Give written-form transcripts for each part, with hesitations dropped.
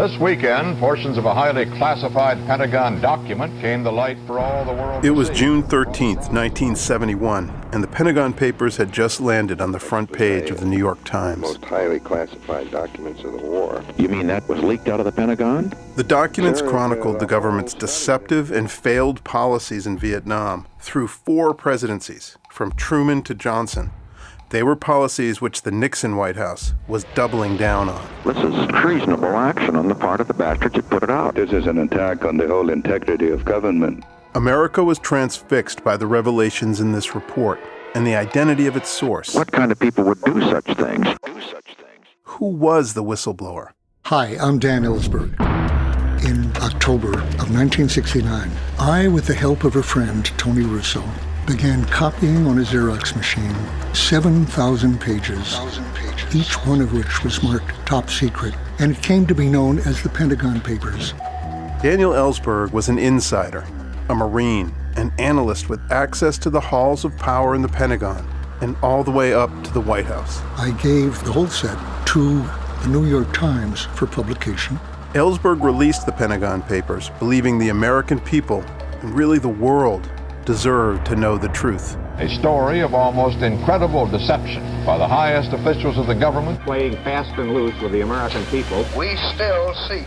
This weekend, portions of a highly classified Pentagon document came to light for all the world. It was June 13th, 1971, and the Pentagon Papers had just landed on the front page of the New York Times. Most highly classified documents of the war. You mean that was leaked out of the Pentagon? The documents chronicled the government's deceptive and failed policies in Vietnam through 4 presidencies, from Truman to Johnson. They were policies which the Nixon White House was doubling down on. This is treasonable action on the part of the bastards that put it out. This is an attack on the whole integrity of government. America was transfixed by the revelations in this report and the identity of its source. What kind of people would do such things? Who was the whistleblower? Hi, I'm Dan Ellsberg. In October of 1969, I, with the help of a friend, Tony Russo, began copying on a Xerox machine 7,000 pages, each one of which was marked top secret, and it came to be known as the Pentagon Papers. Daniel Ellsberg was an insider, a Marine, an analyst with access to the halls of power in the Pentagon and all the way up to the White House. I gave the whole set to the New York Times for publication. Ellsberg released the Pentagon Papers, believing the American people, and really the world, deserved to know the truth. A story of almost incredible deception by the highest officials of the government. Playing fast and loose with the American people. We still seek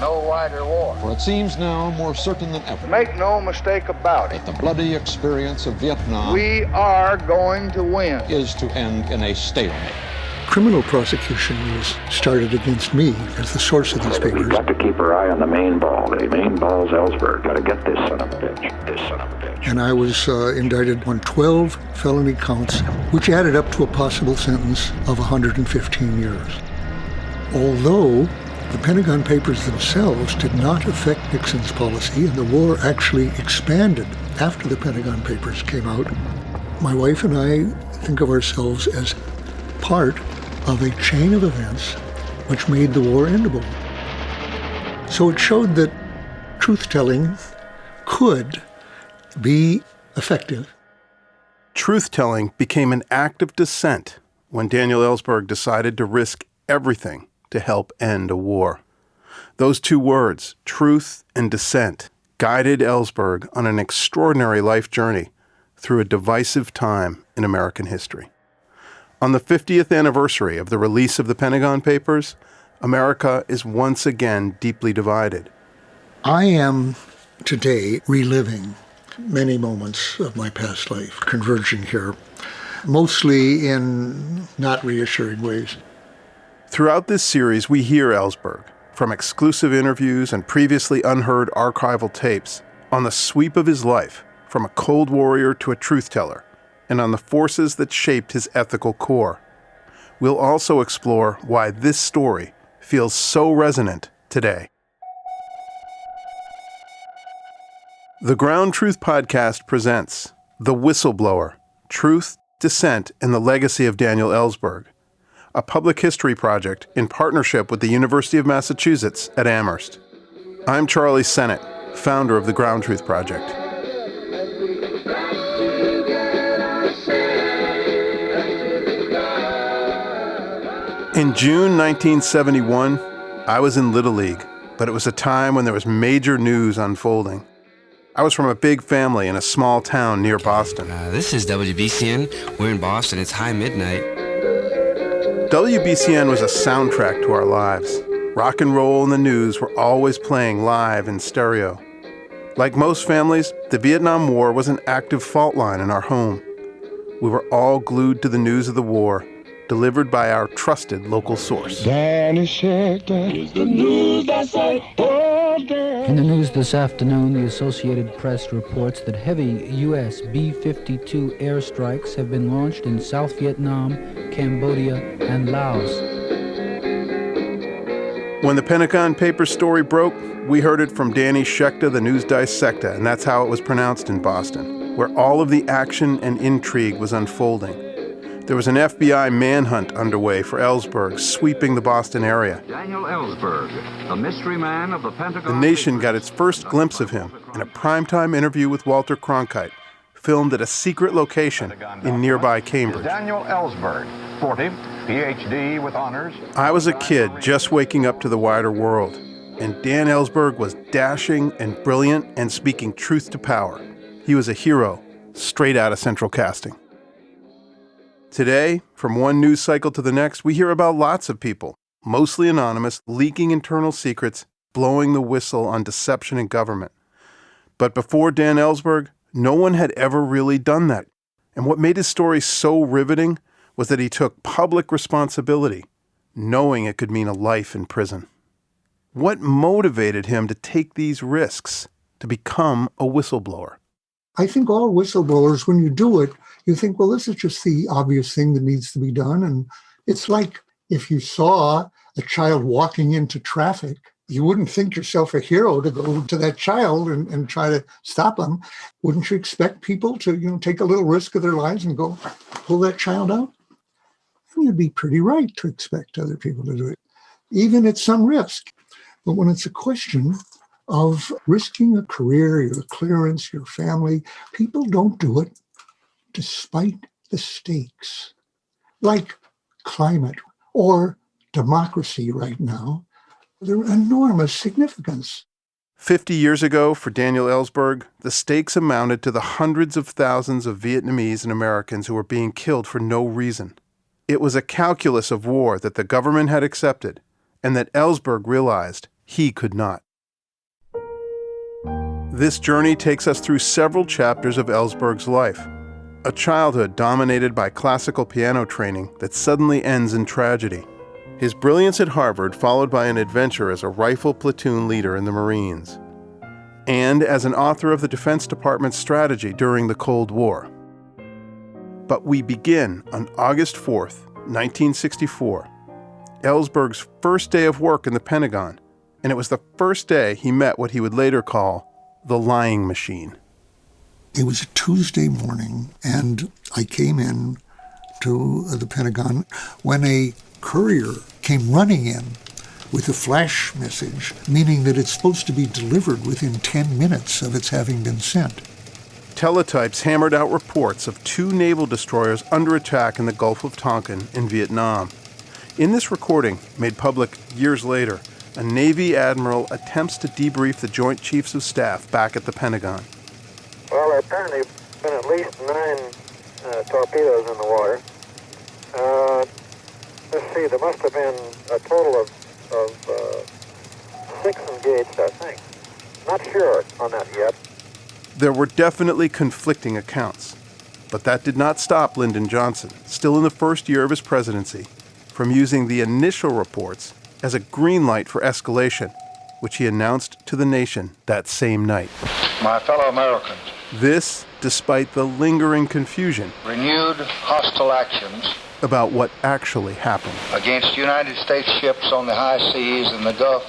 no wider war. For it seems now more certain than ever. Make no mistake about it. That the bloody experience of Vietnam we are going to win. Is to end in a stalemate. Criminal prosecution was started against me as the source of these papers. We've got to keep our eye on the main ball. The main ball's Ellsberg. Got to get this son of a bitch. This son of a bitch. And I was indicted on 12 felony counts, which added up to a possible sentence of 115 years. Although the Pentagon Papers themselves did not affect Nixon's policy, and the war actually expanded after the Pentagon Papers came out, my wife and I think of ourselves as part of a chain of events which made the war endable. So it showed that truth-telling could be effective. Truth-telling became an act of dissent when Daniel Ellsberg decided to risk everything to help end a war. Those 2 words, truth and dissent, guided Ellsberg on an extraordinary life journey through a divisive time in American history. On the 50th anniversary of the release of the Pentagon Papers, America is once again deeply divided. I am today reliving many moments of my past life, converging here, mostly in not reassuring ways. Throughout this series, we hear Ellsberg, from exclusive interviews and previously unheard archival tapes, on the sweep of his life, from a cold warrior to a truth-teller, and on the forces that shaped his ethical core. We'll also explore why this story feels so resonant today. The Ground Truth Podcast presents The Whistleblower, Truth, Dissent, and the Legacy of Daniel Ellsberg, a public history project in partnership with the University of Massachusetts at Amherst. I'm Charlie Sennett, founder of the Ground Truth Project. In June 1971, I was in Little League, but it was a time when there was major news unfolding. I was from a big family in a small town near Boston. This is WBCN. We're in Boston. It's high midnight. WBCN was a soundtrack to our lives. Rock and roll and the news were always playing live in stereo. Like most families, the Vietnam War was an active fault line in our home. We were all glued to the news of the war, delivered by our trusted local source. Danny Schechter is the news that's in the news this afternoon, the Associated Press reports that heavy U.S. B-52 airstrikes have been launched in South Vietnam, Cambodia, and Laos. When the Pentagon Papers story broke, we heard it from Danny Schechter, the news dissector, and that's how it was pronounced in Boston, where all of the action and intrigue was unfolding. There was an FBI manhunt underway for Ellsberg, sweeping the Boston area. Daniel Ellsberg, the mystery man of the Pentagon. The nation got its first glimpse of him in a primetime interview with Walter Cronkite, filmed at a secret location in nearby Cambridge. Daniel Ellsberg, 40, Ph.D. with honors. I was a kid just waking up to the wider world, and Dan Ellsberg was dashing and brilliant and speaking truth to power. He was a hero, straight out of Central Casting. Today, from one news cycle to the next, we hear about lots of people, mostly anonymous, leaking internal secrets, blowing the whistle on deception in government. But before Dan Ellsberg, no one had ever really done that. And what made his story so riveting was that he took public responsibility, knowing it could mean a life in prison. What motivated him to take these risks, to become a whistleblower? I think all whistleblowers, when you do it, you think, well, this is just the obvious thing that needs to be done. And it's like if you saw a child walking into traffic, you wouldn't think yourself a hero to go to that child and try to stop them. Wouldn't you expect people to, take a little risk of their lives and go pull that child out? And you'd be pretty right to expect other people to do it, even at some risk. But when it's a question of risking a career, your clearance, your family, people don't do it despite the stakes, like climate or democracy right now. They're enormous significance. 50 years ago, for Daniel Ellsberg, the stakes amounted to the hundreds of thousands of Vietnamese and Americans who were being killed for no reason. It was a calculus of war that the government had accepted, and that Ellsberg realized he could not. This journey takes us through several chapters of Ellsberg's life. A childhood dominated by classical piano training that suddenly ends in tragedy. His brilliance at Harvard followed by an adventure as a rifle platoon leader in the Marines. And as an author of the Defense Department's strategy during the Cold War. But we begin on August 4th, 1964, Ellsberg's first day of work in the Pentagon, and it was the first day he met what he would later call the lying machine. It was a Tuesday morning, and I came in to the Pentagon when a courier came running in with a flash message, meaning that it's supposed to be delivered within 10 minutes of its having been sent. Teletypes hammered out reports of 2 naval destroyers under attack in the Gulf of Tonkin in Vietnam. In this recording, made public years later, a Navy admiral attempts to debrief the Joint Chiefs of Staff back at the Pentagon. Well, there apparently have been at least 9 torpedoes in the water. Let's see, there must have been a total of 6 engaged, I think. Not sure on that yet. There were definitely conflicting accounts, but that did not stop Lyndon Johnson, still in the first year of his presidency, from using the initial reports as a green light for escalation, which he announced to the nation that same night. My fellow Americans, this despite the lingering confusion renewed hostile actions about what actually happened against United States ships on the high seas in the Gulf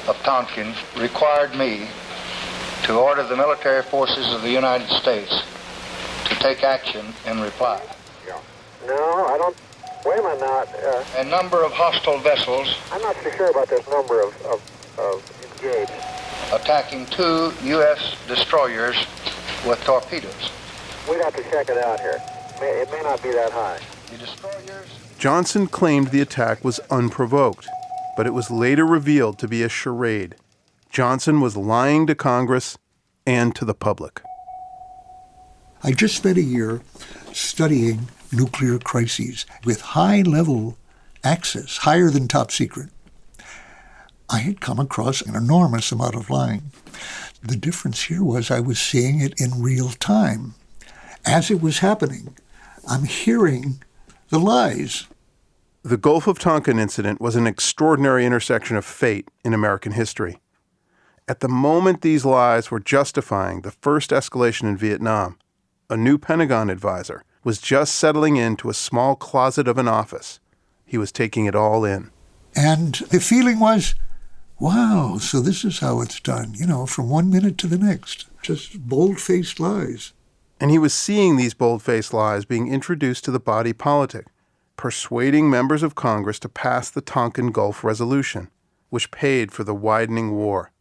of Tonkin required me to order the military forces of the United States to take action in reply. No, I don't. Wait a minute now. A number of hostile vessels. I'm not so sure about this number of engaged. Attacking 2 U.S. destroyers with torpedoes. We'd have to check it out here. It may not be that high. The destroyers. Johnson claimed the attack was unprovoked, but it was later revealed to be a charade. Johnson was lying to Congress and to the public. I just spent a year studying nuclear crises with high-level access, higher than top secret. I had come across an enormous amount of lying. The difference here was I was seeing it in real time. As it was happening, I'm hearing the lies. The Gulf of Tonkin incident was an extraordinary intersection of fate in American history. At the moment these lies were justifying the first escalation in Vietnam, a new Pentagon advisor was just settling into a small closet of an office. He was taking it all in. And the feeling was, wow, so this is how it's done, from one minute to the next. Just bold-faced lies. And he was seeing these bold-faced lies being introduced to the body politic, persuading members of Congress to pass the Tonkin Gulf Resolution, which paid for the widening war.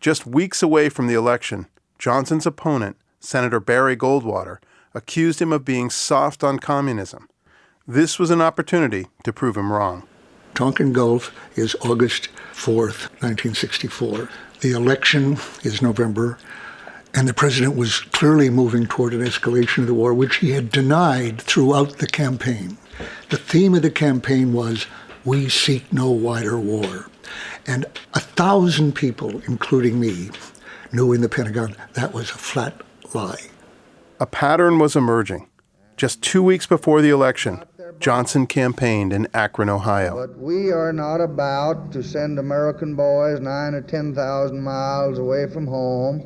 Just weeks away from the election, Johnson's opponent, Senator Barry Goldwater, accused him of being soft on communism. This was an opportunity to prove him wrong. Tonkin Gulf is August 4th, 1964. The election is November, and the president was clearly moving toward an escalation of the war, which he had denied throughout the campaign. The theme of the campaign was, "We seek no wider war." And 1,000 people, including me, knew in the Pentagon that was a flat lie. A pattern was emerging. Just 2 weeks before the election, Johnson campaigned in Akron, Ohio. But we are not about to send American boys 9,000 or 10,000 miles away from home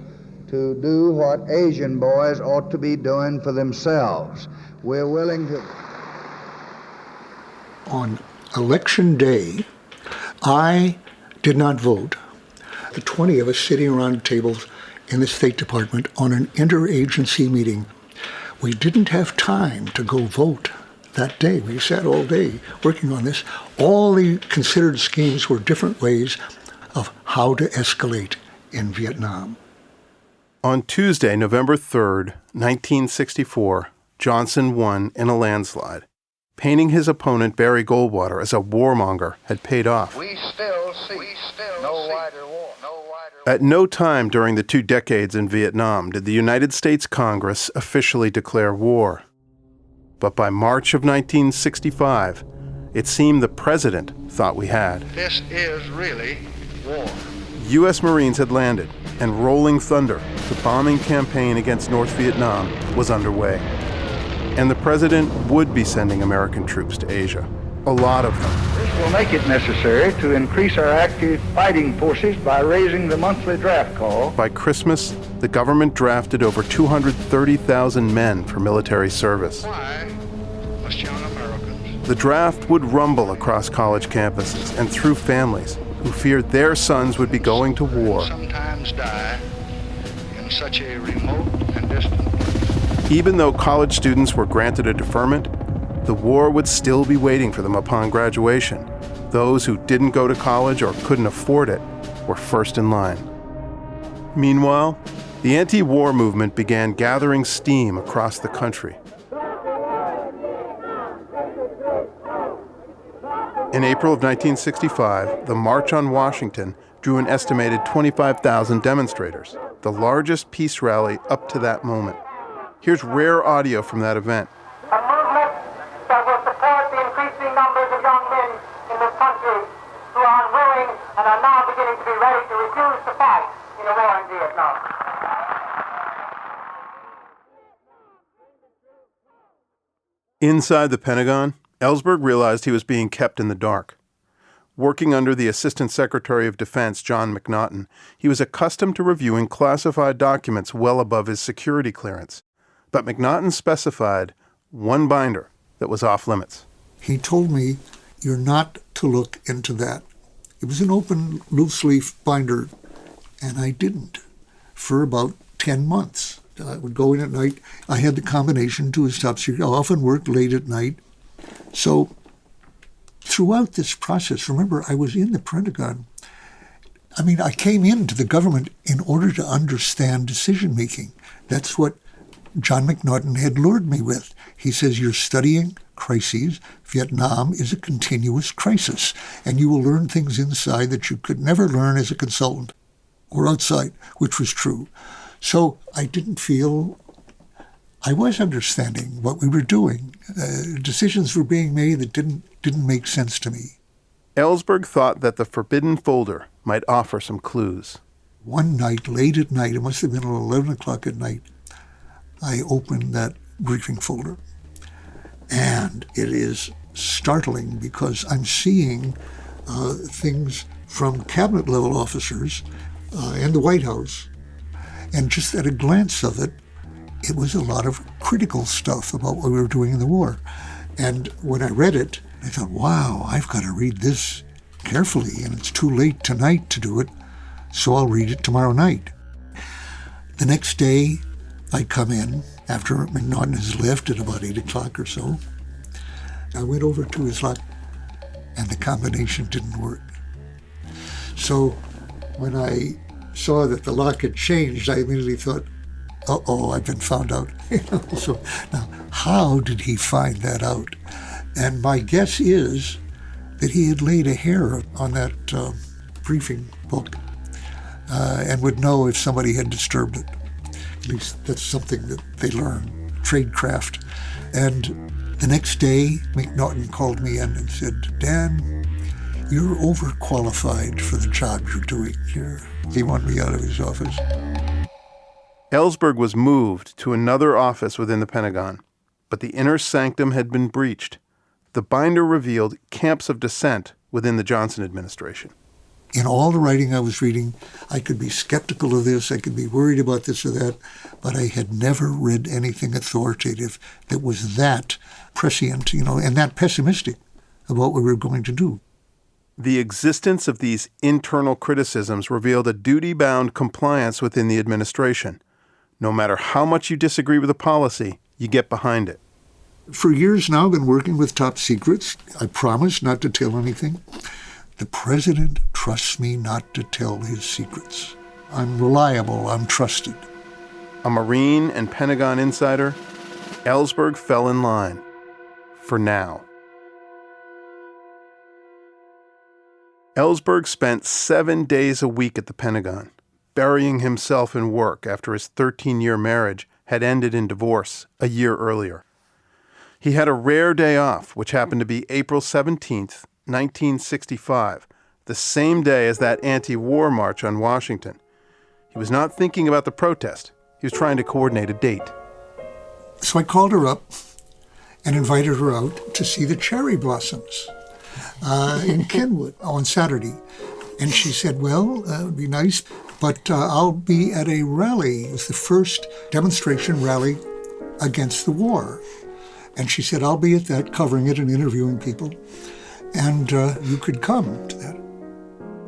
to do what Asian boys ought to be doing for themselves. We're willing to... On election day, I did not vote. The 20 of us sitting around tables in the State Department on an interagency meeting. We didn't have time to go vote that day. We sat all day working on this. All the considered schemes were different ways of how to escalate in Vietnam. On Tuesday, November 3rd, 1964, Johnson won in a landslide. Painting his opponent, Barry Goldwater, as a warmonger had paid off. We still see no wider war. At no time during the 2 decades in Vietnam did the United States Congress officially declare war. But by March of 1965, it seemed the president thought we had. This is really war. U.S. Marines had landed, and Rolling Thunder, the bombing campaign against North Vietnam, was underway. And the president would be sending American troops to Asia, a lot of them. This will make it necessary to increase our active fighting forces by raising the monthly draft call. By Christmas, the government drafted over 230,000 men for military service. Why must young Americans? The draft would rumble across college campuses and through families who feared their sons would be going to war. Sometimes die in such a remote and distant place. Even though college students were granted a deferment, the war would still be waiting for them upon graduation. Those who didn't go to college or couldn't afford it were first in line. Meanwhile, the anti-war movement began gathering steam across the country. In April of 1965, the March on Washington drew an estimated 25,000 demonstrators, the largest peace rally up to that moment. Here's rare audio from that event. A movement that will support the increasing numbers of young men in this country who are unwilling and are now beginning to be ready to refuse to fight in a war in Vietnam. Inside the Pentagon, Ellsberg realized he was being kept in the dark. Working under the Assistant Secretary of Defense, John McNaughton, he was accustomed to reviewing classified documents well above his security clearance. But McNaughton specified one binder that was off limits. He told me, "You're not to look into that." It was an open, loose-leaf binder, and I didn't for about 10 months. I would go in at night. I had the combination to his top secret. I often worked late at night. So throughout this process, remember, I was in the Pentagon. I came into the government in order to understand decision-making. That's what John McNaughton had lured me with. He says, "You're studying crises. Vietnam is a continuous crisis, and you will learn things inside that you could never learn as a consultant or outside," which was true. So I didn't feel I was understanding what we were doing. Decisions were being made that didn't make sense to me. Ellsberg thought that the forbidden folder might offer some clues. One night, late at night, it must have been 11 o'clock at night, I opened that briefing folder. And it is startling because I'm seeing things from cabinet level officers and the White House. And just at a glance of it, it was a lot of critical stuff about what we were doing in the war. And when I read it, I thought, wow, I've got to read this carefully, and it's too late tonight to do it, so I'll read it tomorrow night. The next day, I come in after McNaughton has left at about 8 o'clock or so. I went over to his lock, and the combination didn't work. So when I saw that the lock had changed, I immediately thought, uh-oh, I've been found out. So now, how did he find that out? And my guess is that he had laid a hair on that briefing book and would know if somebody had disturbed it. At least that's something that they learn, tradecraft. And the next day, McNaughton called me in and said, Dan, you're overqualified for the job you're doing here. He wanted me out of his office. Ellsberg was moved to another office within the Pentagon, but the inner sanctum had been breached. The binder revealed camps of dissent within the Johnson administration. In all the writing I was reading, I could be skeptical of this, I could be worried about this or that, but I had never read anything authoritative that was that prescient, and that pessimistic about what we were going to do. The existence of these internal criticisms revealed a duty-bound compliance within the administration. No matter how much you disagree with a policy, you get behind it. For years now, I've been working with top secrets. I promise not to tell anything. The president trusts me not to tell his secrets. I'm reliable, I'm trusted. A Marine and Pentagon insider, Ellsberg fell in line. For now. Ellsberg spent 7 days a week at the Pentagon, burying himself in work after his 13-year marriage had ended in divorce a year earlier. He had a rare day off, which happened to be April 17th, 1965, the same day as that anti-war march on Washington. He was not thinking about the protest. He was trying to coordinate a date. So I called her up and invited her out to see the cherry blossoms in Kenwood on Saturday. And she said, well, that would be nice, but I'll be at a rally. It was the first demonstration rally against the war. And she said, I'll be at that, covering it and interviewing people. And you could come to that.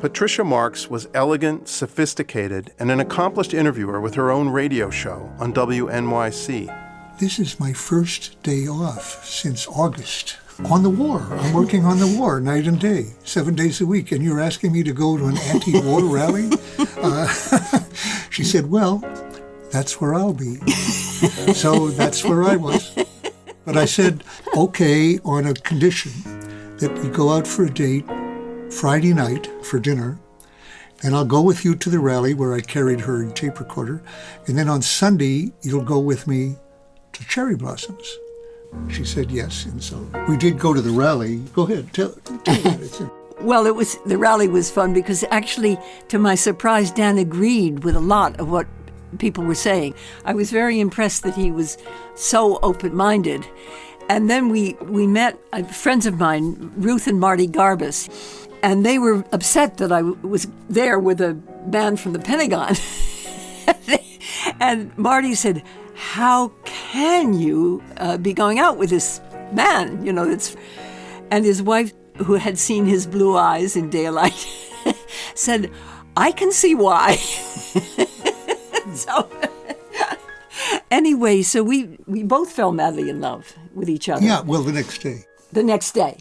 Patricia Marks was elegant, sophisticated, and an accomplished interviewer with her own radio show on WNYC. This is my first day off since August on the war. I'm working on the war night and day, 7 days a week, and you're asking me to go to an anti-war rally? She said, well, that's where I'll be. So that's where I was. But I said, okay, on a condition that we go out for a date Friday night for dinner, and I'll go with you to the rally where I carried her tape recorder, and then on Sunday, you'll go with me to cherry blossoms. She said yes, and so we did go to the rally. Go ahead, tell me. Well, the rally was fun because actually, to my surprise, Dan agreed with a lot of what people were saying. I was very impressed that he was so open-minded. And then we met friends of mine, Ruth and Marty Garbus, and they were upset that I was there with a man from the Pentagon. And Marty said, how can you be going out with this man? And his wife, who had seen his blue eyes in daylight, said, I can see why. So anyway, so we both fell madly in love with each other. Yeah, well, the next day. The next day.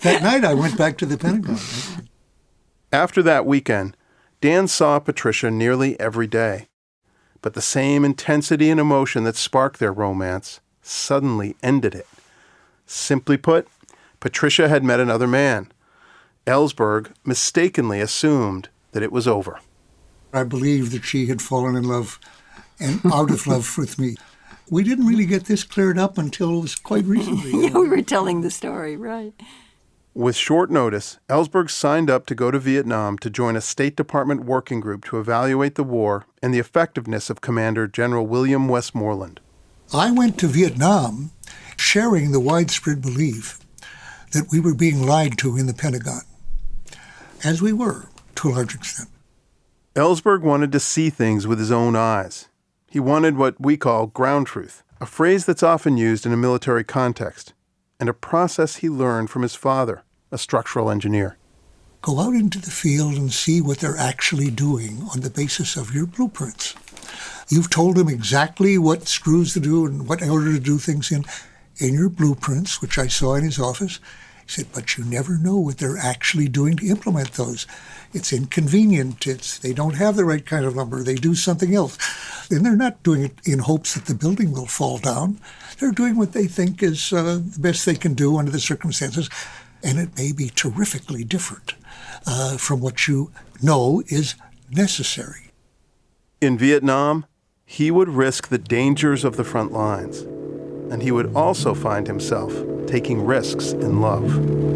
That night I went back to the Pentagon. After that weekend, Dan saw Patricia nearly every day. But the same intensity and emotion that sparked their romance suddenly ended it. Simply put, Patricia had met another man. Ellsberg mistakenly assumed that it was over. I believed that she had fallen in love and out of love with me. We didn't really get this cleared up until it was quite recently. Yeah, we were telling the story, right. With short notice, Ellsberg signed up to go to Vietnam to join a State Department working group to evaluate the war and the effectiveness of Commander General William Westmoreland. I went to Vietnam sharing the widespread belief that we were being lied to in the Pentagon, as we were, to a large extent. Ellsberg wanted to see things with his own eyes. He wanted what we call ground truth, a phrase that's often used in a military context, and a process he learned from his father, a structural engineer. Go out into the field and see what they're actually doing on the basis of your blueprints. You've told them exactly what screws to do and what order to do things in your blueprints, which I saw in his office, He said, but you never know what they're actually doing to implement those. It's inconvenient. They don't have the right kind of lumber. They do something else. And they're not doing it in hopes that the building will fall down. They're doing what they think is the best they can do under the circumstances. And it may be terrifically different from what you know is necessary. In Vietnam, he would risk the dangers of the front lines. And he would also find himself taking risks in love.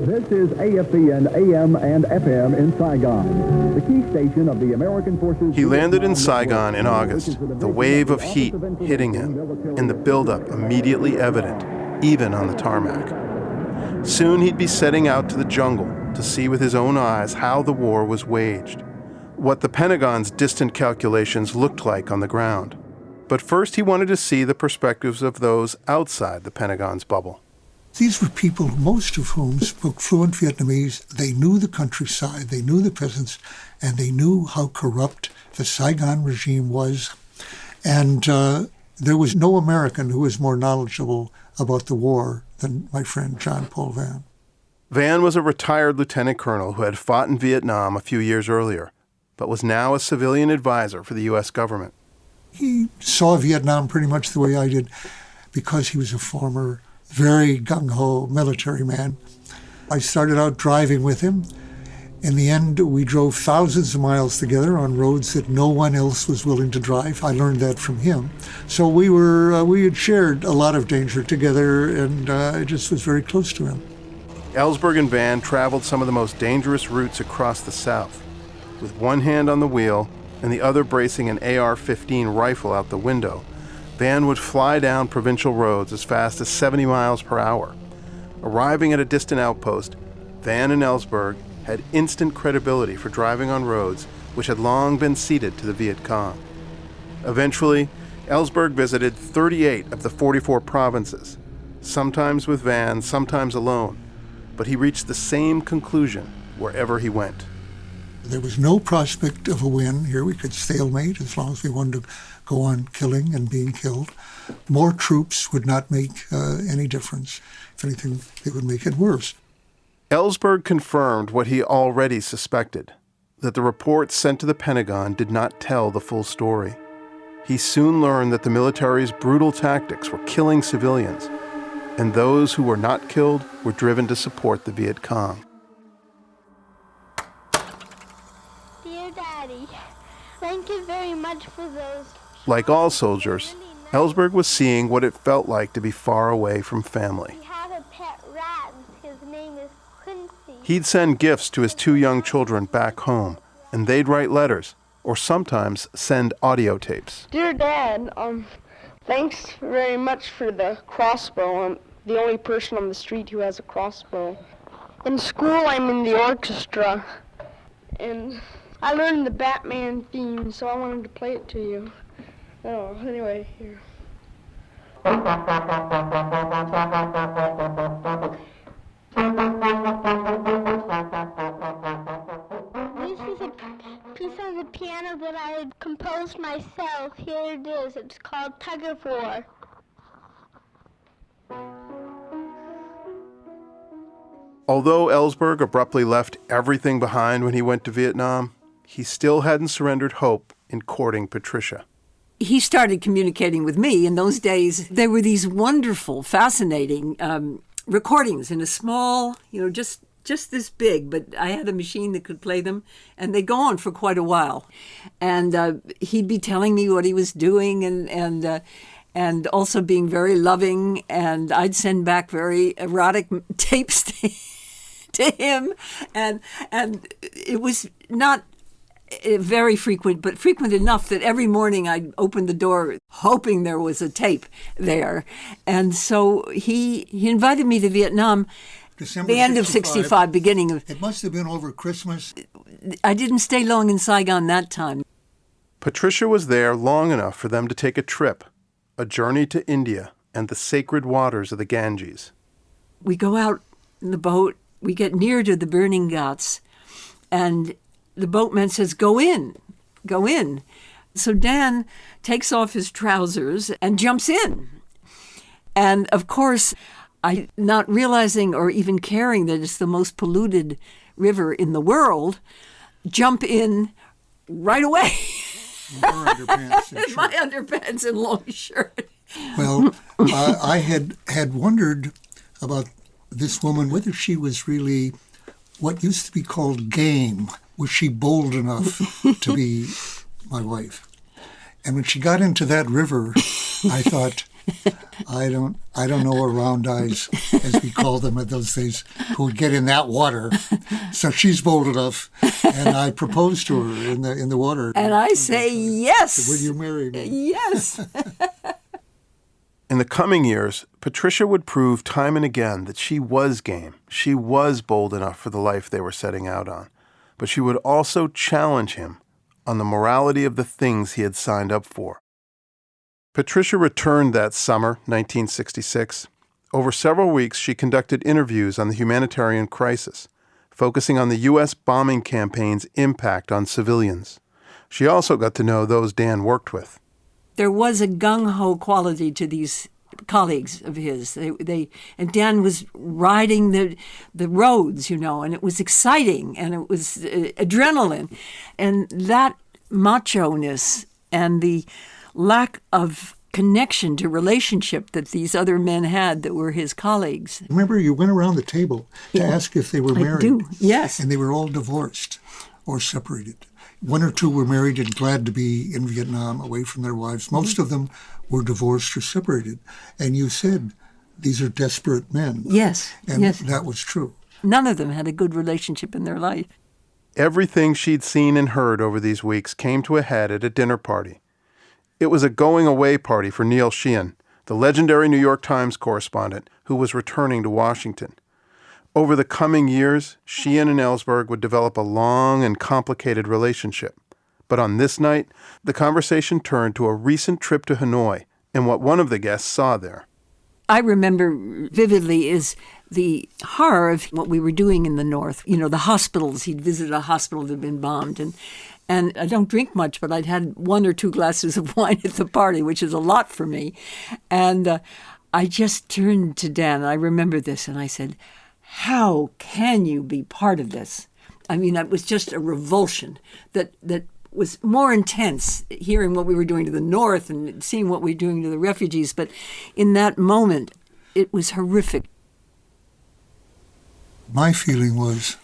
This is AFPN AM and FM in Saigon, the key station of the American forces. He landed in Saigon in August, the wave of heat hitting him, and the buildup immediately evident, even on the tarmac. Soon he'd be setting out to the jungle to see with his own eyes how the war was waged, what the Pentagon's distant calculations looked like on the ground. But first he wanted to see the perspectives of those outside the Pentagon's bubble. These were people, most of whom spoke fluent Vietnamese. They knew the countryside, they knew the peasants, and they knew how corrupt the Saigon regime was. And there was no American who was more knowledgeable about the war than my friend John Paul Vann. Vann was a retired lieutenant colonel who had fought in Vietnam a few years earlier, but was now a civilian advisor for the U.S. government. He saw Vietnam pretty much the way I did because he was a former very gung-ho military man. I started out driving with him. In the end, we drove thousands of miles together on roads that no one else was willing to drive. I learned that from him. So we had shared a lot of danger together, and I just was very close to him. Ellsberg and Vann traveled some of the most dangerous routes across the South, with one hand on the wheel and the other bracing an AR-15 rifle out the window. Vann would fly down provincial roads as fast as 70 miles per hour. Arriving at a distant outpost, Vann and Ellsberg had instant credibility for driving on roads which had long been ceded to the Viet Cong. Eventually, Ellsberg visited 38 of the 44 provinces, sometimes with Vann, sometimes alone, but he reached the same conclusion wherever he went. There was no prospect of a win here. We could stalemate as long as we wanted to go on killing and being killed. More troops would not make any difference. If anything, it would make it worse. Ellsberg confirmed what he already suspected, that the reports sent to the Pentagon did not tell the full story. He soon learned that the military's brutal tactics were killing civilians, and those who were not killed were driven to support the Viet Cong. Dear Daddy, thank you very much for those. Like all soldiers, Ellsberg was seeing what it felt like to be far away from family. We have a pet rat. His name is Quincy. He'd send gifts to his 2 young children back home, and they'd write letters, or sometimes send audio tapes. Dear Dad, thanks very much for the crossbow. I'm the only person on the street who has a crossbow. In school, I'm in the orchestra, and I learned the Batman theme, so I wanted to play it to you. Oh, anyway, here. This is a piece on the piano that I had composed myself. Here it is. It's called Tug of War. Although Ellsberg abruptly left everything behind when he went to Vietnam, he still hadn't surrendered hope in courting Patricia. He started communicating with me. In those days, there were these wonderful, fascinating recordings in a small, just this big, but I had a machine that could play them, and they go on for quite a while. And he'd be telling me what he was doing and also being very loving, and I'd send back very erotic tapes to him, and it was not very frequent, but frequent enough that every morning I'd open the door hoping there was a tape there. And so he invited me to Vietnam December the end of 65, beginning of... It must have been over Christmas. I didn't stay long in Saigon that time. Patricia was there long enough for them to take a trip, a journey to India and the sacred waters of the Ganges. We go out in the boat, we get near to the burning ghats, and the boatman says, go in. So Dan takes off his trousers and jumps in. And of course, I, not realizing or even caring that it's the most polluted river in the world, jump in right away. In my underpants and long shirt. Well, I had wondered about this woman, whether she was really what used to be called game. Was she bold enough to be my wife? And when she got into that river, I thought, I don't know a round eyes, as we call them in those days, who would get in that water. So she's bold enough, and I proposed to her in the water. And I say yes. Will you marry me? Yes. In the coming years, Patricia would prove time and again that she was game. She was bold enough for the life they were setting out on. But she would also challenge him on the morality of the things he had signed up for. Patricia returned that summer, 1966. Over several weeks, she conducted interviews on the humanitarian crisis, focusing on the U.S. bombing campaign's impact on civilians. She also got to know those Dan worked with. There was a gung-ho quality to these colleagues of his. And Dan was riding the roads, and it was exciting, and it was adrenaline. And that macho-ness and the lack of connection to relationship that these other men had that were his colleagues. Remember, you went around the table to ask if they were married. I do, yes. And they were all divorced or separated. One or two were married and glad to be in Vietnam away from their wives. Most of them were divorced or separated. And you said, these are desperate men. Yes, and yes. That was true. None of them had a good relationship in their life. Everything she'd seen and heard over these weeks came to a head at a dinner party. It was a going-away party for Neil Sheehan, the legendary New York Times correspondent who was returning to Washington. Over the coming years, Sheehan and Ellsberg would develop a long and complicated relationship. But on this night, the conversation turned to a recent trip to Hanoi and what one of the guests saw there. I remember vividly is the horror of what we were doing in the North. The hospitals. He'd visited a hospital that had been bombed. And I don't drink much, but I'd had 1 or 2 glasses of wine at the party, which is a lot for me. And I just turned to Dan, and I remember this, and I said, how can you be part of this? I mean, it was just a revulsion that was more intense, hearing what we were doing to the North and seeing what we were doing to the refugees. But in that moment, it was horrific. My feeling was,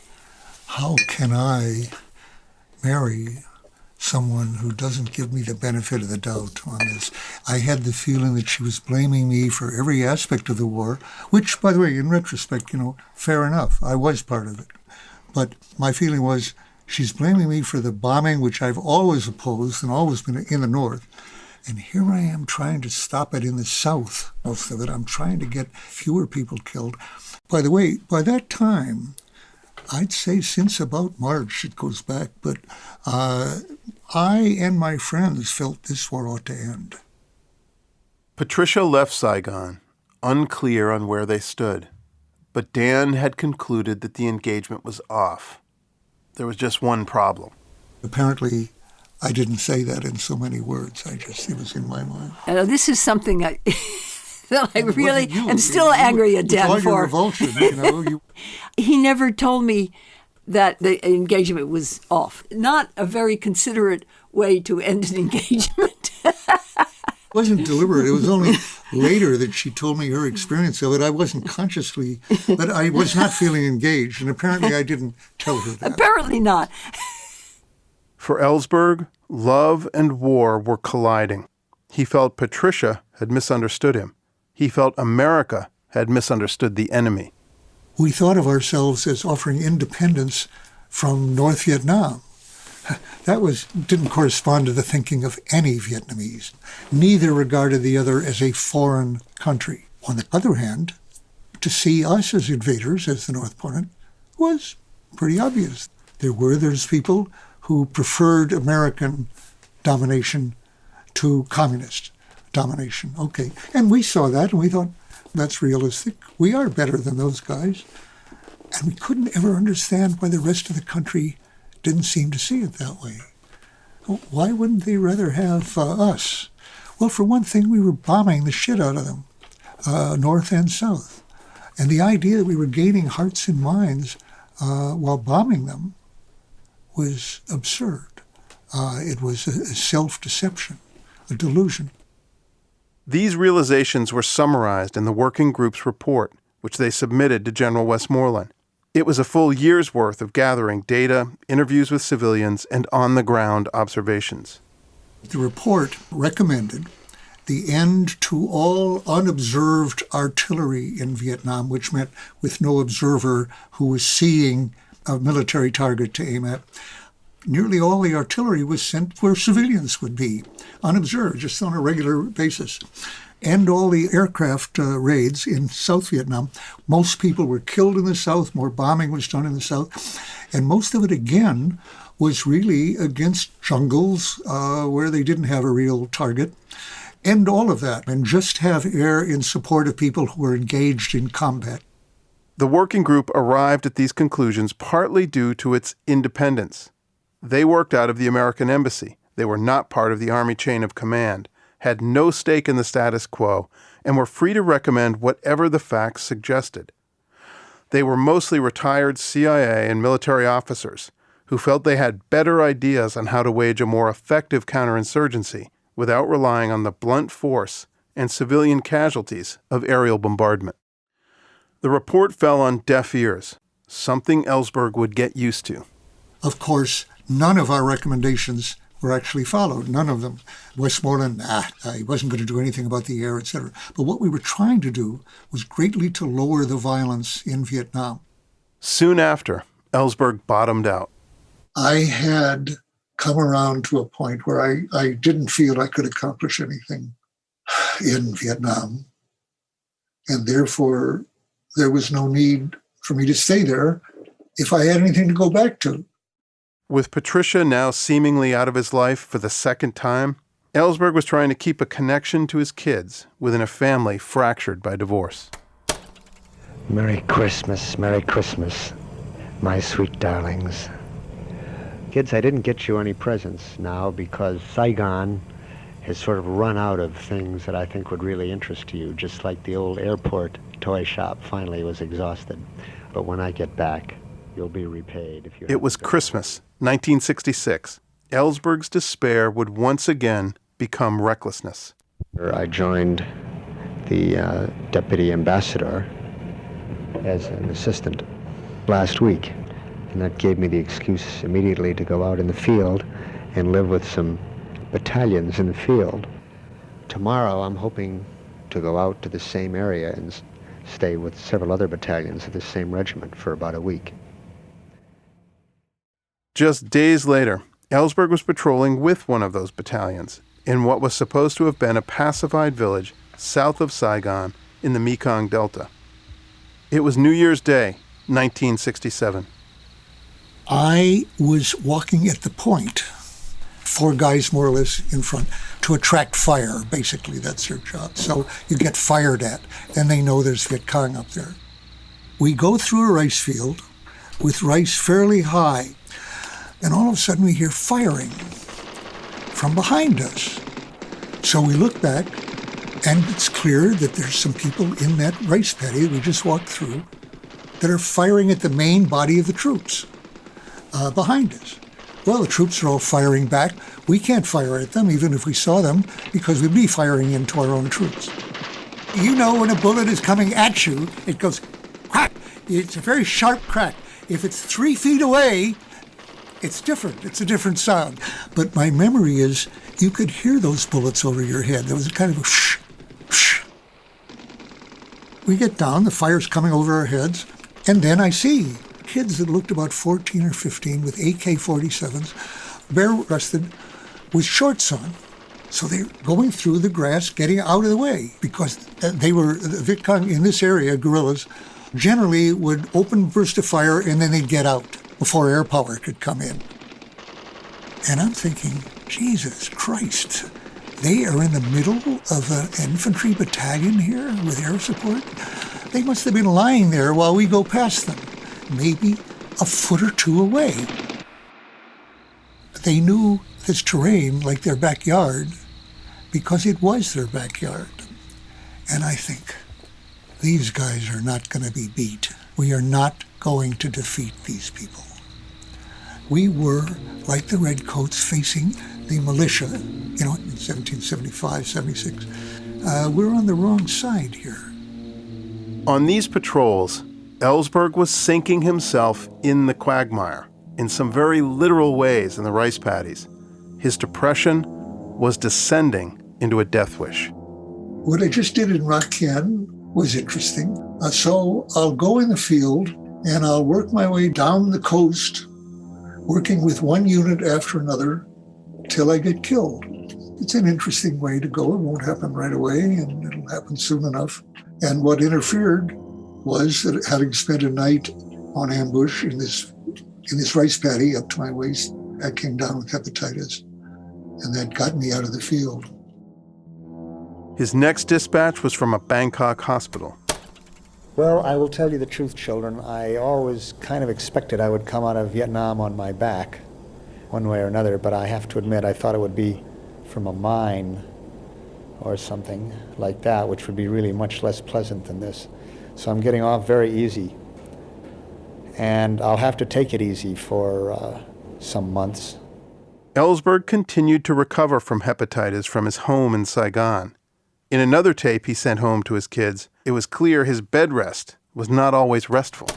how can I marry someone who doesn't give me the benefit of the doubt on this? I had the feeling that she was blaming me for every aspect of the war, which, by the way, in retrospect, fair enough. I was part of it. But my feeling was, she's blaming me for the bombing, which I've always opposed and always been in the North. And here I am trying to stop it in the South, most of it. I'm trying to get fewer people killed. By the way, by that time, I'd say since about March, it goes back, but I and my friends felt this war ought to end. Patricia left Saigon, unclear on where they stood, but Dan had concluded that the engagement was off. There was just one problem. Apparently, I didn't say that in so many words. It was in my mind. This is something that I really am still angry at Dan all for. Your revulsion, He never told me that the engagement was off. Not a very considerate way to end an engagement. It wasn't deliberate. It was only later that she told me her experience of it. I wasn't consciously, but I was not feeling engaged, and apparently I didn't tell her that. Apparently not. For Ellsberg, love and war were colliding. He felt Patricia had misunderstood him. He felt America had misunderstood the enemy. We thought of ourselves as offering independence from North Vietnam. That didn't correspond to the thinking of any Vietnamese. Neither regarded the other as a foreign country. On the other hand, to see us as invaders, as the North opponent, was pretty obvious. There were those people who preferred American domination to communist domination. Okay. And we saw that and we thought, that's realistic. We are better than those guys. And we couldn't ever understand why the rest of the country didn't seem to see it that way. Why wouldn't they rather have us? Well, for one thing, we were bombing the shit out of them, north and south. And the idea that we were gaining hearts and minds while bombing them was absurd. It was a self-deception, a delusion. These realizations were summarized in the working group's report, which they submitted to General Westmoreland. It was a full year's worth of gathering data, interviews with civilians, and on-the-ground observations. The report recommended the end to all unobserved artillery in Vietnam, which meant with no observer who was seeing a military target to aim at. Nearly all the artillery was sent where civilians would be, unobserved, just on a regular basis. And all the aircraft raids in South Vietnam. Most people were killed in the South, more bombing was done in the South, and most of it, again, was really against jungles where they didn't have a real target. End all of that, and just have air in support of people who were engaged in combat. The working group arrived at these conclusions partly due to its independence. They worked out of the American embassy. They were not part of the Army chain of command, had no stake in the status quo, and were free to recommend whatever the facts suggested. They were mostly retired CIA and military officers who felt they had better ideas on how to wage a more effective counterinsurgency without relying on the blunt force and civilian casualties of aerial bombardment. The report fell on deaf ears, something Ellsberg would get used to. Of course, none of our recommendations were actually followed, none of them. Westmoreland, he wasn't going to do anything about the air, etc. But what we were trying to do was greatly to lower the violence in Vietnam. Soon after, Ellsberg bottomed out. I had come around to a point where I didn't feel I could accomplish anything in Vietnam. And therefore, there was no need for me to stay there if I had anything to go back to. With Patricia now seemingly out of his life for the second time, Ellsberg was trying to keep a connection to his kids within a family fractured by divorce. Merry Christmas, my sweet darlings. Kids, I didn't get you any presents now because Saigon has sort of run out of things that I think would really interest you, just like the old airport toy shop finally was exhausted. But when I get back, you'll be repaid. If you. It was Christmas, 1966. Ellsberg's despair would once again become recklessness. I joined the deputy ambassador as an assistant last week. And that gave me the excuse immediately to go out in the field and live with some battalions in the field. Tomorrow I'm hoping to go out to the same area and stay with several other battalions of the same regiment for about a week. Just days later, Ellsberg was patrolling with one of those battalions in what was supposed to have been a pacified village south of Saigon in the Mekong Delta. It was New Year's Day, 1967. I was walking at the point, 4 guys more or less in front, to attract fire. Basically, that's their job. So you get fired at, and they know there's Viet Cong up there. We go through a rice field with rice fairly high, and all of a sudden we hear firing from behind us. So we look back, and it's clear that there's some people in that rice paddy that we just walked through that are firing at the main body of the troops behind us. Well, the troops are all firing back. We can't fire at them, even if we saw them, because we'd be firing into our own troops. You know, when a bullet is coming at you, it goes crack. It's a very sharp crack. If it's 3 feet away, it's different. It's a different sound. But my memory is you could hear those bullets over your head. There was a kind of a shh, shh. We get down, the fire's coming over our heads, and then I see kids that looked about 14 or 15 with AK-47s, bare-breasted, with shorts on. So they're going through the grass, getting out of the way, because they were, the Viet Cong in this area, guerrillas, generally would open burst of fire and then they'd get out before air power could come in. And I'm thinking, Jesus Christ, they are in the middle of an infantry battalion here with air support? They must have been lying there while we go past them, maybe a foot or two away. They knew this terrain like their backyard because it was their backyard. And I think, these guys are not going to be beat. We are not going to defeat these people. We were, like the Redcoats, facing the militia, in 1775, 76. We're on the wrong side here. On these patrols, Ellsberg was sinking himself in the quagmire in some very literal ways in the rice paddies. His depression was descending into a death wish. What I just did in Rock Canyon was interesting. So I'll go in the field and I'll work my way down the coast, working with one unit after another till I get killed. It's an interesting way to go. It won't happen right away, and it'll happen soon enough. And what interfered was that having spent a night on ambush in this rice paddy up to my waist, I came down with hepatitis, and that got me out of the field. His next dispatch was from a Bangkok hospital. Well, I will tell you the truth, children. I always kind of expected I would come out of Vietnam on my back, one way or another, but I have to admit I thought it would be from a mine or something like that, which would be really much less pleasant than this. So I'm getting off very easy. And I'll have to take it easy for some months. Ellsberg continued to recover from hepatitis from his home in Saigon. In another tape he sent home to his kids, it was clear his bed rest was not always restful.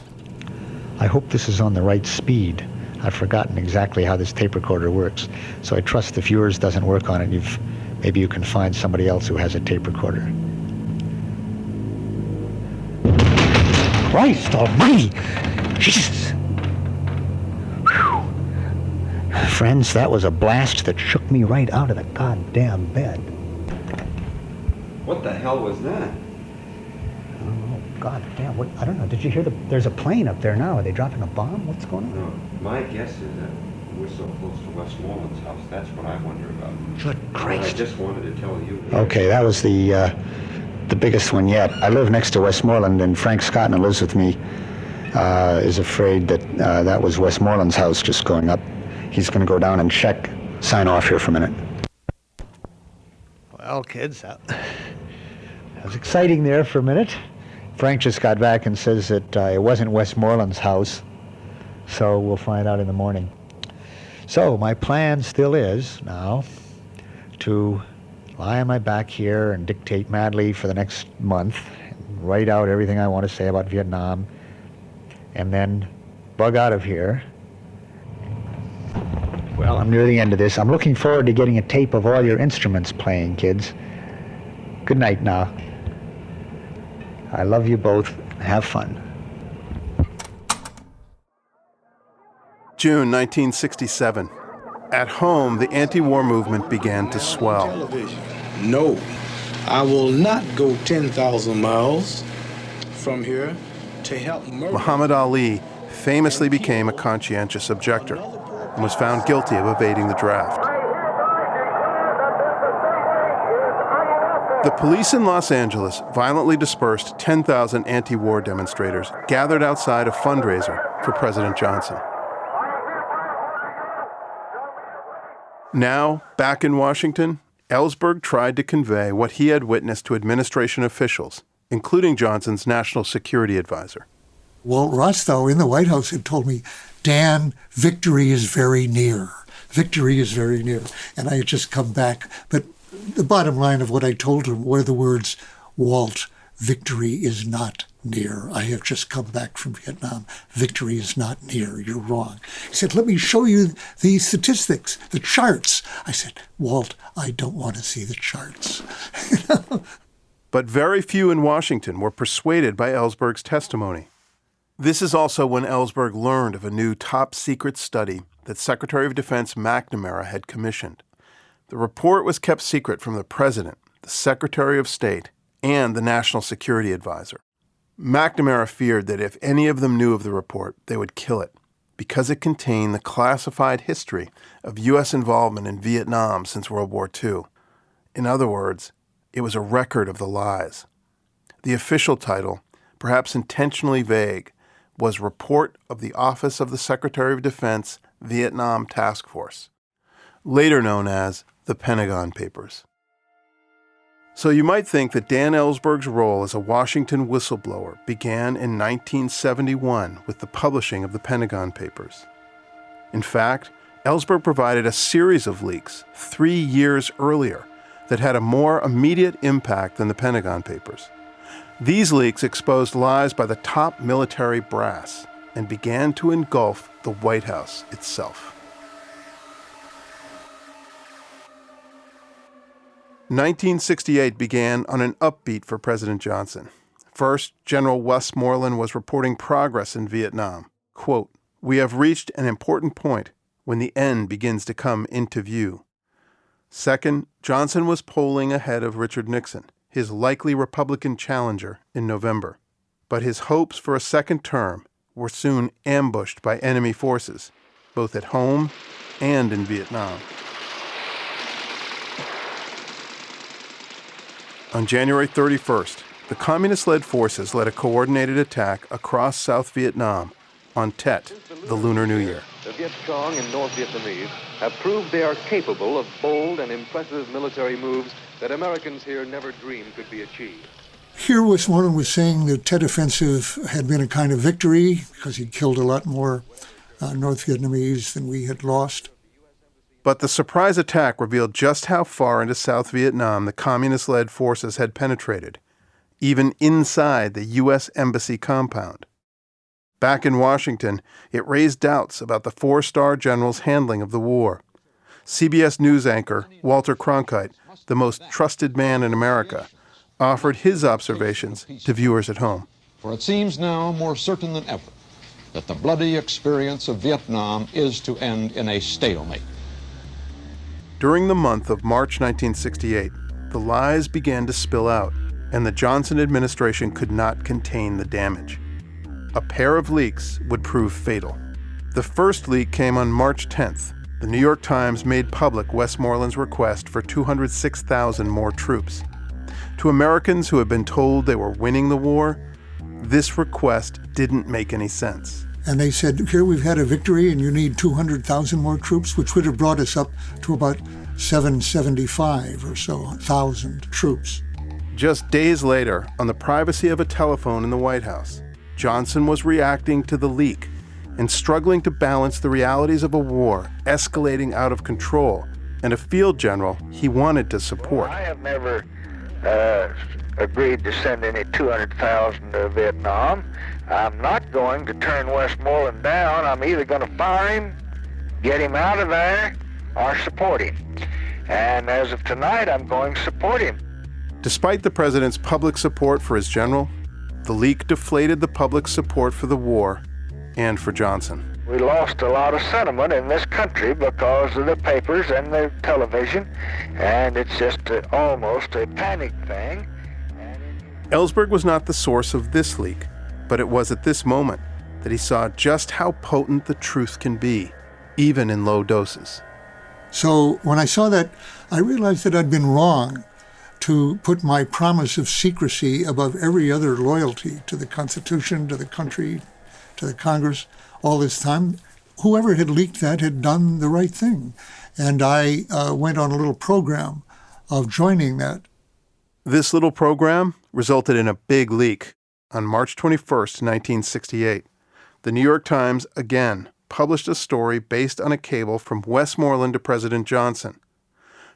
I hope this is on the right speed. I've forgotten exactly how this tape recorder works, so I trust if yours doesn't work on it, maybe you can find somebody else who has a tape recorder. Christ almighty! Jesus! Whew. Friends, that was a blast that shook me right out of the goddamn bed. What the hell was that? Oh, God damn, I don't know, did you hear there's a plane up there now, are they dropping a bomb? What's going on? No, my guess is that we're so close to Westmoreland's house, that's what I wonder about. Good Christ. I just wanted to tell you. Okay, that was the biggest one yet. I live next to Westmoreland, and Frank Scott, who lives with me, is afraid that that was Westmoreland's house just going up. He's going to go down and check. Sign off here for a minute. Well, kids, that was exciting there for a minute. Frank just got back and says that it wasn't Westmoreland's house, so we'll find out in the morning. So my plan still is now to lie on my back here and dictate madly for the next month, write out everything I want to say about Vietnam, and then bug out of here. Well, I'm near the end of this. I'm looking forward to getting a tape of all your instruments playing, kids. Good night now. I love you both. Have fun. June 1967. At home, the anti-war movement began to swell. Television. No, I will not go 10,000 miles from here to help murder. Muhammad Ali famously became a conscientious objector and was found guilty of evading the draft. The police in Los Angeles violently dispersed 10,000 anti-war demonstrators gathered outside a fundraiser for President Johnson. Now, back in Washington, Ellsberg tried to convey what he had witnessed to administration officials, including Johnson's national security advisor. Walt Rostow in the White House had told me, Dan, victory is very near. Victory is very near. And I had just come back. But the bottom line of what I told him were the words, Walt, victory is not near. I have just come back from Vietnam. Victory is not near. You're wrong. He said, let me show you the statistics, the charts. I said, Walt, I don't want to see the charts. But very few in Washington were persuaded by Ellsberg's testimony. This is also when Ellsberg learned of a new top-secret study that Secretary of Defense McNamara had commissioned. The report was kept secret from the President, the Secretary of State, and the National Security Advisor. McNamara feared that if any of them knew of the report, they would kill it, because it contained the classified history of U.S. involvement in Vietnam since World War II. In other words, it was a record of the lies. The official title, perhaps intentionally vague, was Report of the Office of the Secretary of Defense Vietnam Task Force, later known as the Pentagon Papers. So you might think that Dan Ellsberg's role as a Washington whistleblower began in 1971 with the publishing of the Pentagon Papers. In fact, Ellsberg provided a series of leaks 3 years earlier that had a more immediate impact than the Pentagon Papers. These leaks exposed lies by the top military brass and began to engulf the White House itself. 1968 began on an upbeat for President Johnson. First, General Westmoreland was reporting progress in Vietnam. Quote, "We have reached an important point when the end begins to come into view." Second, Johnson was polling ahead of Richard Nixon, his likely Republican challenger, in November. But his hopes for a second term were soon ambushed by enemy forces, both at home and in Vietnam. On January 31st, the communist-led forces led a coordinated attack across South Vietnam on Tet, the Lunar New Year. The Viet Cong and North Vietnamese have proved they are capable of bold and impressive military moves that Americans here never dreamed could be achieved. Here Westmoreland was saying the Tet Offensive had been a kind of victory because he'd killed a lot more North Vietnamese than we had lost. But the surprise attack revealed just how far into South Vietnam the communist-led forces had penetrated, even inside the U.S. Embassy compound. Back in Washington, it raised doubts about the four-star general's handling of the war. CBS News anchor Walter Cronkite, the most trusted man in America, offered his observations to viewers at home. For it seems now more certain than ever that the bloody experience of Vietnam is to end in a stalemate. During the month of March 1968, the lies began to spill out, and the Johnson administration could not contain the damage. A pair of leaks would prove fatal. The first leak came on March 10th. The New York Times made public Westmoreland's request for 206,000 more troops. To Americans who had been told they were winning the war, this request didn't make any sense. And they said, here we've had a victory and you need 200,000 more troops, which would have brought us up to about 775 or so, 1,000 troops. Just days later, on the privacy of a telephone in the White House, Johnson was reacting to the leak and struggling to balance the realities of a war escalating out of control and a field general he wanted to support. Well, I have never agreed to send any 200,000 to Vietnam. I'm not going to turn Westmoreland down. I'm either going to fire him, get him out of there, or support him. And as of tonight, I'm going to support him. Despite the president's public support for his general, the leak deflated the public's support for the war and for Johnson. We lost a lot of sentiment in this country because of the papers and the television, and it's just almost a panic thing. Ellsberg was not the source of this leak, but it was at this moment that he saw just how potent the truth can be, even in low doses. So when I saw that, I realized that I'd been wrong to put my promise of secrecy above every other loyalty to the Constitution, to the country, to the Congress. All this time, whoever had leaked that had done the right thing. And I went on a little program of joining that. This little program resulted in a big leak. On March 21st, 1968, the New York Times again published a story based on a cable from Westmoreland to President Johnson.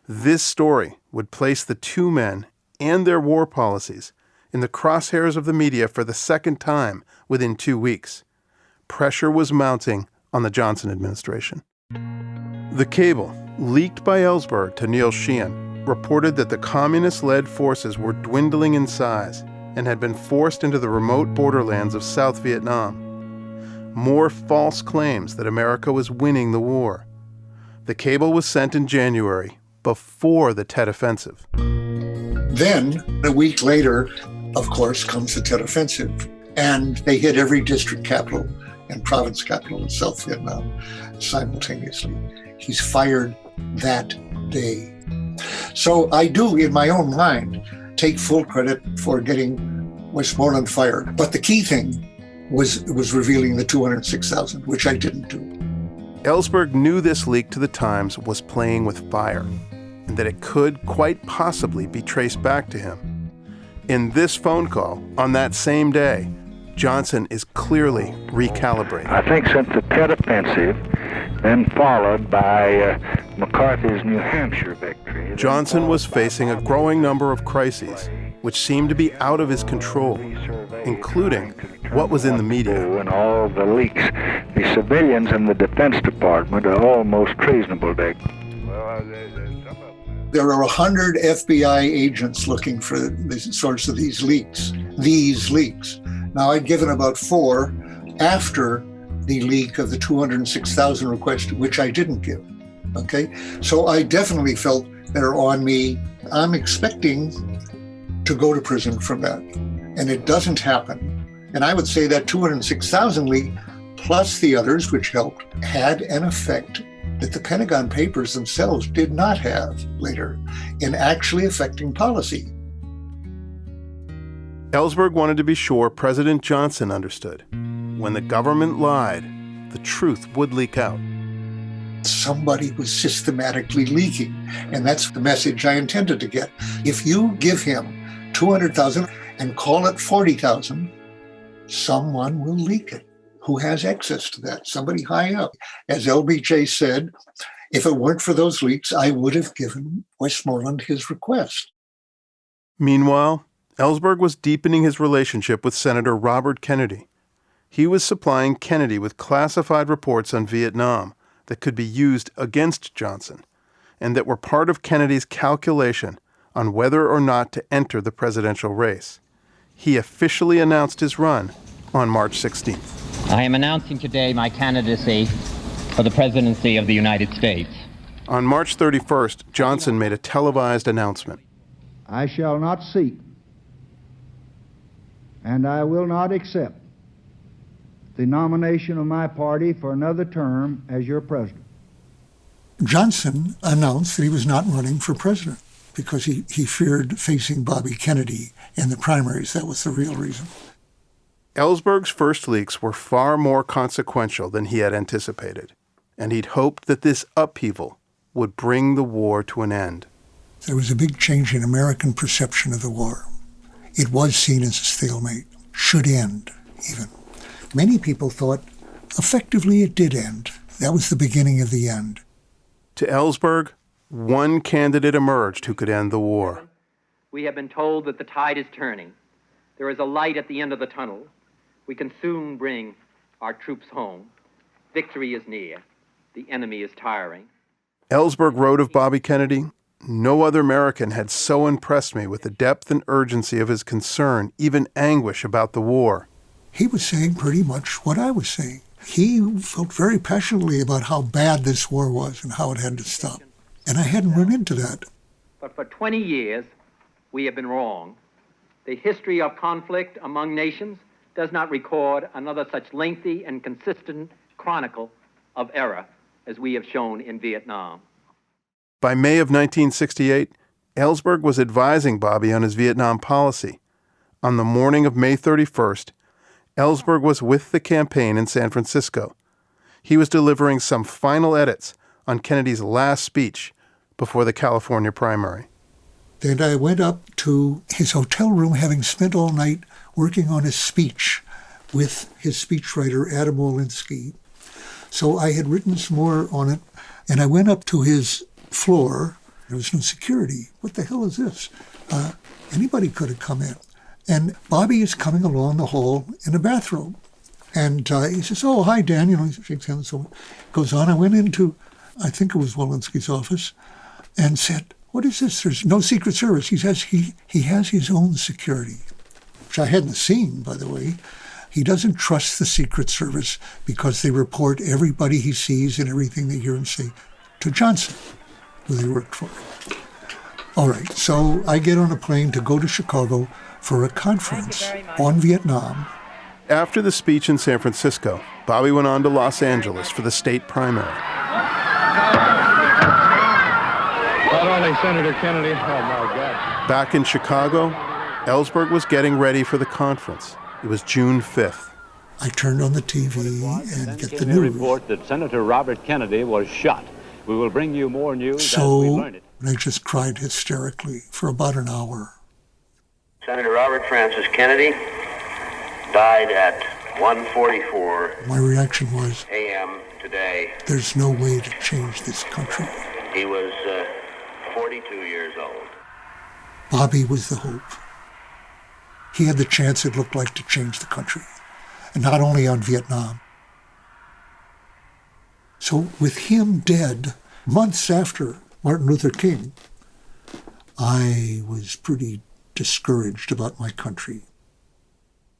This story would place the two men and their war policies in the crosshairs of the media for the second time within 2 weeks. Pressure was mounting on the Johnson administration. The cable, leaked by Ellsberg to Neil Sheehan, reported that the communist-led forces were dwindling in size and had been forced into the remote borderlands of South Vietnam. More false claims that America was winning the war. The cable was sent in January, before the Tet Offensive. Then, a week later, of course, comes the Tet Offensive. And they hit every district capital and province capital in South Vietnam simultaneously. He's fired that day. So I do, in my own mind, take full credit for getting Westmoreland fired. But the key thing was revealing the 206,000, which I didn't do. Ellsberg knew this leak to the Times was playing with fire. and that it could quite possibly be traced back to him. In this phone call, on that same day, Johnson is clearly recalibrated. I think since the Tet Offensive, then followed by McCarthy's New Hampshire victory. Johnson was facing a growing number of crises, which seemed to be out of his control, including what was in the media. And all the leaks. The civilians in the Defense Department are almost treasonable, Dick. There are 100 FBI agents looking for the source of these leaks. Now, I'd given about 4 after the leak of the 206,000 request, which I didn't give. Okay, so I definitely felt they're on me. I'm expecting to go to prison from that, and it doesn't happen. And I would say that 206,000 leak, plus the others, which helped, had an effect that the Pentagon Papers themselves did not have later in actually affecting policy. Ellsberg wanted to be sure President Johnson understood. When the government lied, the truth would leak out. Somebody was systematically leaking, and that's the message I intended to get. If you give him 200,000 and call it 40,000, someone will leak it. Who has access to that? Somebody high up. As LBJ said, if it weren't for those leaks, I would have given Westmoreland his request. Meanwhile, Ellsberg was deepening his relationship with Senator Robert Kennedy. He was supplying Kennedy with classified reports on Vietnam that could be used against Johnson, and that were part of Kennedy's calculation on whether or not to enter the presidential race. He officially announced his run on March 16th. I am announcing today my candidacy for the presidency of the United States. On March 31st, Johnson made a televised announcement. I shall not seek, and I will not accept the nomination of my party for another term as your president. Johnson announced that he was not running for president because he feared facing Bobby Kennedy in the primaries. That was the real reason. Ellsberg's first leaks were far more consequential than he had anticipated, and he'd hoped that this upheaval would bring the war to an end. There was a big change in American perception of the war. It was seen as a stalemate, should end, even. Many people thought, effectively, it did end. That was the beginning of the end. To Ellsberg, one candidate emerged who could end the war. We have been told that the tide is turning. There is a light at the end of the tunnel. We can soon bring our troops home. Victory is near. The enemy is tiring. Ellsberg wrote of Bobby Kennedy, "No other American had so impressed me with the depth and urgency of his concern, even anguish about the war." He was saying pretty much what I was saying. He felt very passionately about how bad this war was and how it had to stop. And I hadn't run into that. But for 20 years, we have been wrong. The history of conflict among nations does not record another such lengthy and consistent chronicle of error as we have shown in Vietnam. By May of 1968, Ellsberg was advising Bobby on his Vietnam policy. On the morning of May 31st, Ellsberg was with the campaign in San Francisco. He was delivering some final edits on Kennedy's last speech before the California primary. Then I went up to his hotel room, having spent all night working on his speech with his speechwriter, Adam Walensky. So I had written some more on it, and I went up to his floor. There was no security. What the hell is this? Anybody could have come in. And Bobby is coming along the hall in a bathrobe. And he says, "Oh, hi, Dan." He shakes hands. So goes on. I went into, I think it was Walensky's office, and said, "What is this? There's no Secret Service." He says he has his own security, which I hadn't seen, by the way. He doesn't trust the Secret Service because they report everybody he sees and everything they hear him say to Johnson, who they worked for. All right, so I get on a plane to go to Chicago for a conference on Vietnam. After the speech in San Francisco, Bobby went on to Los Angeles for the state primary. Not only Senator Kennedy, oh my God. Back in Chicago, Ellsberg was getting ready for the conference. It was June 5th. I turned on the TV and get the news. Report that Senator Robert Kennedy was shot. We will bring you more news so as we learn it. And I just cried hysterically for about an hour. Senator Robert Francis Kennedy died at 1:44 My reaction was, a.m. today. there's no way to change this country. He was 42 years old. Bobby was the hope. He had the chance, it looked like, to change the country, and not only on Vietnam. So with him dead, months after Martin Luther King, I was pretty discouraged about my country.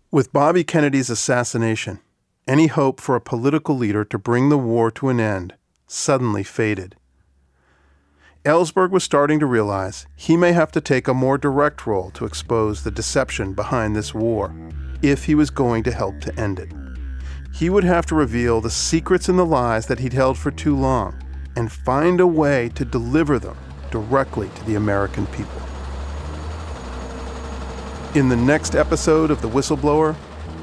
With Bobby Kennedy's assassination, any hope for a political leader to bring the war to an end suddenly faded. Ellsberg was starting to realize he may have to take a more direct role to expose the deception behind this war, if he was going to help to end it. He would have to reveal the secrets and the lies that he'd held for too long, and find a way to deliver them directly to the American people. In the next episode of The Whistleblower,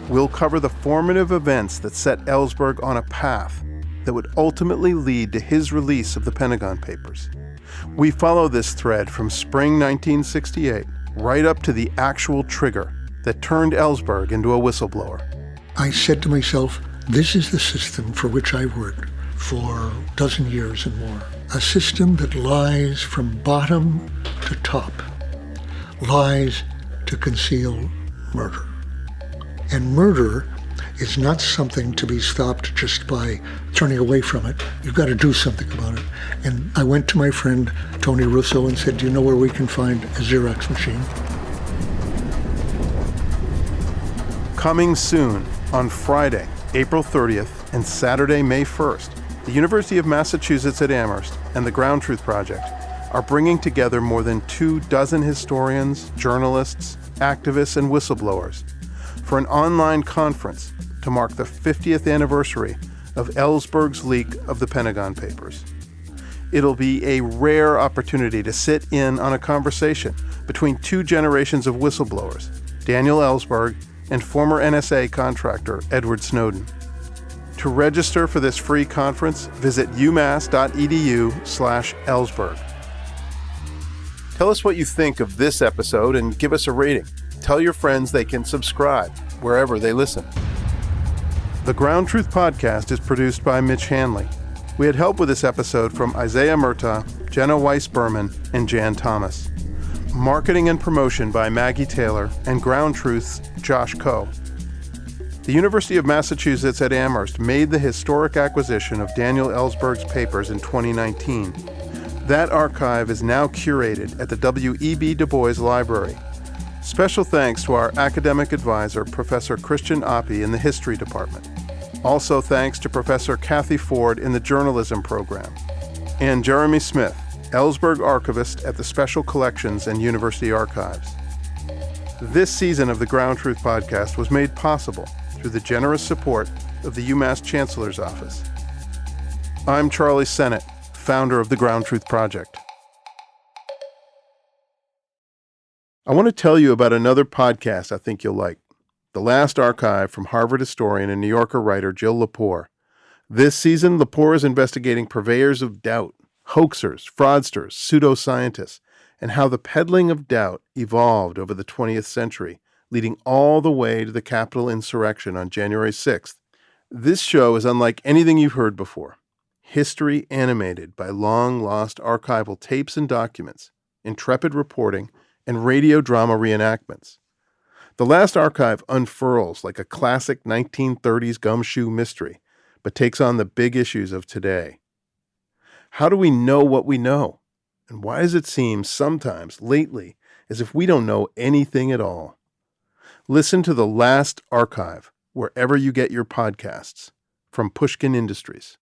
we'll cover the formative events that set Ellsberg on a path that would ultimately lead to his release of the Pentagon Papers. We follow this thread from spring 1968 right up to the actual trigger that turned Ellsberg into a whistleblower. I said to myself, this is the system for which I worked for a dozen years and more. A system that lies from bottom to top, lies to conceal murder. And murder is not something to be stopped just by turning away from it. You've got to do something about it. And I went to my friend Tony Russo and said, do you know where we can find a Xerox machine? Coming soon on Friday, April 30th and Saturday, May 1st, the University of Massachusetts at Amherst and the Ground Truth Project are bringing together more than 24 historians, journalists, activists, and whistleblowers for an online conference to mark the 50th anniversary of Ellsberg's leak of the Pentagon Papers. It'll be a rare opportunity to sit in on a conversation between two generations of whistleblowers, Daniel Ellsberg and former NSA contractor Edward Snowden. To register for this free conference, visit umass.edu/Ellsberg. Tell us what you think of this episode and give us a rating. Tell your friends they can subscribe wherever they listen. The Ground Truth Podcast is produced by Mitch Hanley. We had help with this episode from Isaiah Murtaugh, Jenna Weiss-Berman, and Jan Thomas. Marketing and promotion by Maggie Taylor and Ground Truth's Josh Coe. The University of Massachusetts at Amherst made the historic acquisition of Daniel Ellsberg's papers in 2019. That archive is now curated at the W.E.B. Du Bois Library. Special thanks to our academic advisor, Professor Christian Oppie in the History Department. Also thanks to Professor Kathy Ford in the Journalism program. And Jeremy Smith, Ellsberg archivist at the Special Collections and University Archives. This season of the Ground Truth Podcast was made possible through the generous support of the UMass Chancellor's Office. I'm Charlie Sennett, founder of the Ground Truth Project. I want to tell you about another podcast I think you'll like. The Last Archive from Harvard historian and New Yorker writer Jill Lepore. This season, Lepore is investigating purveyors of doubt, hoaxers, fraudsters, pseudoscientists, and how the peddling of doubt evolved over the 20th century, leading all the way to the Capitol insurrection on January 6th. This show is unlike anything you've heard before. History animated by long-lost archival tapes and documents, intrepid reporting, and radio drama reenactments. The Last Archive unfurls like a classic 1930s gumshoe mystery, but takes on the big issues of today. How do we know what we know? And why does it seem sometimes, lately, as if we don't know anything at all? Listen to The Last Archive wherever you get your podcasts from Pushkin Industries.